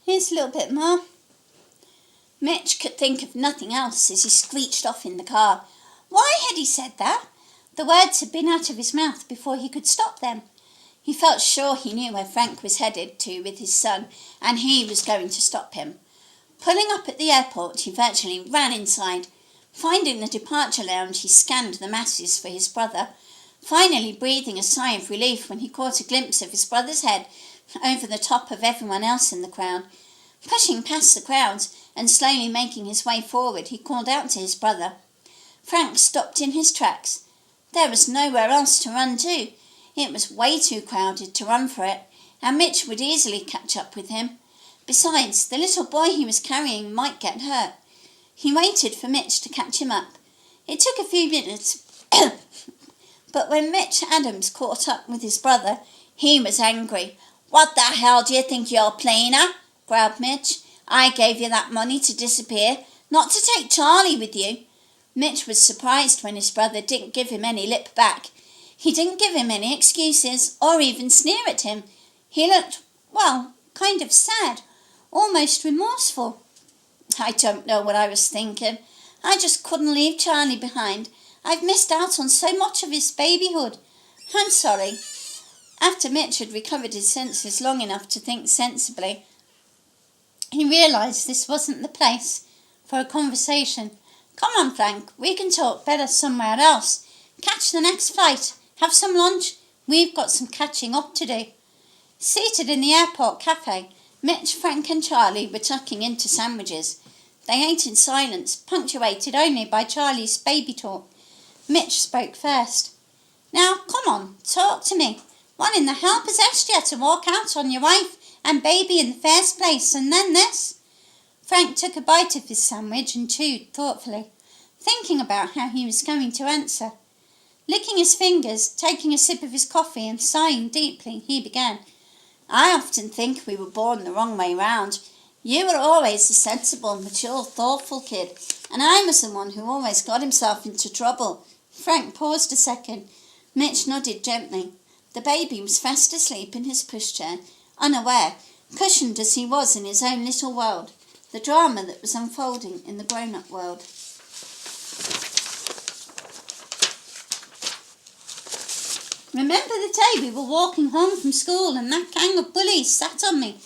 Here's a little bit more. Mitch could think of nothing else as he screeched off in the car. Why had he said that? The words had been out of his mouth before he could stop them. He felt sure he knew where Frank was headed to with his son, and he was going to stop him. Pulling up at the airport, he virtually ran inside. Finding the departure lounge, he scanned the masses for his brother, finally breathing a sigh of relief when he caught a glimpse of his brother's head over the top of everyone else in the crowd. Pushing past the crowds and slowly making his way forward, he called out to his brother. Frank stopped in his tracks. There was nowhere else to run to. It was way too crowded to run for it, and Mitch would easily catch up with him. Besides, the little boy he was carrying might get hurt. He waited for Mitch to catch him up. It took a few minutes, but when Mitch Adams caught up with his brother, he was angry. "What the hell do you think you're playing at?" growled Mitch. "I gave you that money to disappear, not to take Charlie with you." Mitch was surprised when his brother didn't give him any lip back. He didn't give him any excuses or even sneer at him. He looked, kind of sad, almost remorseful. "I don't know what I was thinking. I just couldn't leave Charlie behind. I've missed out on so much of his babyhood. I'm sorry." After Mitch had recovered his senses long enough to think sensibly, he realised this wasn't the place for a conversation. "Come on, Frank, we can talk better somewhere else. Catch the next flight. Have some lunch. We've got some catching up to do." Seated in the airport cafe, Mitch, Frank and Charlie were tucking into sandwiches. They ate in silence, punctuated only by Charlie's baby talk. Mitch spoke first. "Now, come on, talk to me. What in the hell possessed you to walk out on your wife and baby in the first place, and then this?" Frank took a bite of his sandwich and chewed thoughtfully, thinking about how he was going to answer. Licking his fingers, taking a sip of his coffee and sighing deeply, he began. "I often think we were born the wrong way round. You were always the sensible, mature, thoughtful kid, and I was the one who always got himself into trouble." Frank paused a second. Mitch nodded gently. The baby was fast asleep in his pushchair, unaware, cushioned as he was in his own little world, the drama that was unfolding in the grown-up world. "Remember the day we were walking home from school and that gang of bullies sat on me?"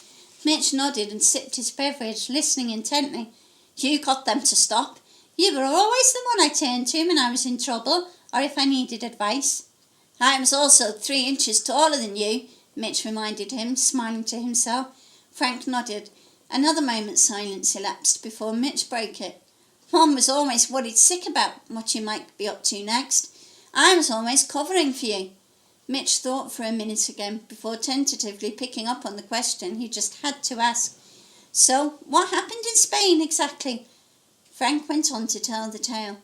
Mitch nodded and sipped his beverage, listening intently. "You got them to stop. You were always the one I turned to when I was in trouble or if I needed advice." "I was also 3 inches taller than you," Mitch reminded him, smiling to himself. Frank nodded. Another moment's silence elapsed before Mitch broke it. "Mum was always worried sick about what you might be up to next. I was always covering for you." Mitch thought for a minute again before tentatively picking up on the question he just had to ask. "So, what happened in Spain exactly?" Frank went on to tell the tale.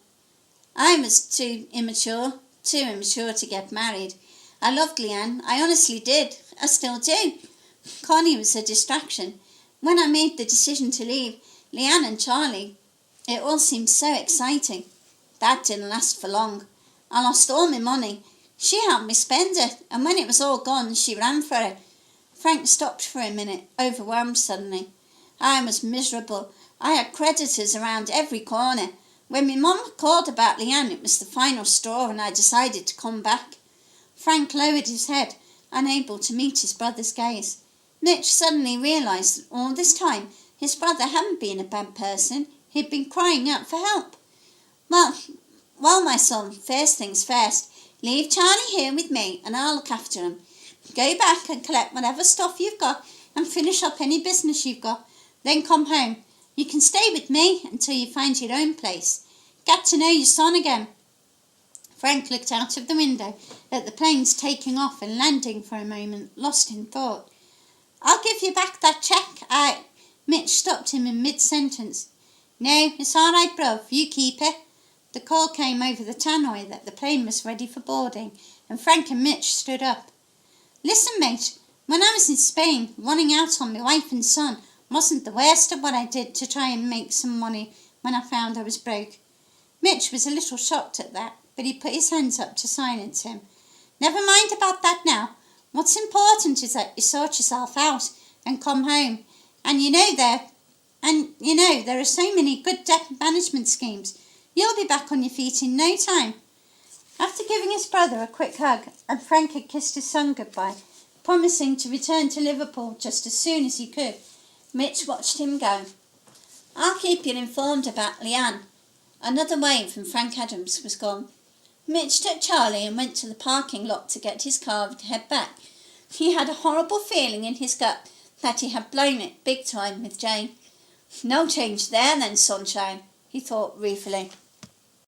"I was too immature to get married. I loved Leanne, I honestly did. I still do. Connie was a distraction. When I made the decision to leave Leanne and Charlie, it all seemed so exciting. That didn't last for long. I lost all my money. She helped me spend it, and when it was all gone, she ran for it." Frank stopped for a minute, overwhelmed suddenly. "I was miserable. I had creditors around every corner. When my mum called about Leanne, it was the final straw, and I decided to come back." Frank lowered his head, unable to meet his brother's gaze. Mitch suddenly realised that all this time his brother hadn't been a bad person. He'd been crying out for help. Well, my son, first things first. Leave Charlie here with me and I'll look after him. Go back and collect whatever stuff you've got and finish up any business you've got. Then come home. You can stay with me until you find your own place. Get to know your son again." Frank looked out of the window at the planes taking off and landing for a moment, lost in thought. "I'll give you back that cheque. Mitch stopped him in mid-sentence. "No, it's all right, bruv. You keep it." The call came over the tannoy that the plane was ready for boarding, and Frank and Mitch stood up. "Listen, mate, when I was in Spain, running out on my wife and son wasn't the worst of what I did to try and make some money when I found I was broke." Mitch was a little shocked at that, but he put his hands up to silence him. "Never mind about that now. What's important is that you sort yourself out and come home. And you know there are so many good debt management schemes. You'll be back on your feet in no time." After giving his brother a quick hug, and Frank had kissed his son goodbye, promising to return to Liverpool just as soon as he could, Mitch watched him go. "I'll keep you informed about Leanne." Another wave and Frank Adams was gone. Mitch took Charlie and went to the parking lot to get his car and head back. He had a horrible feeling in his gut that he had blown it big time with Jane. "No change there then, sunshine," he thought ruefully.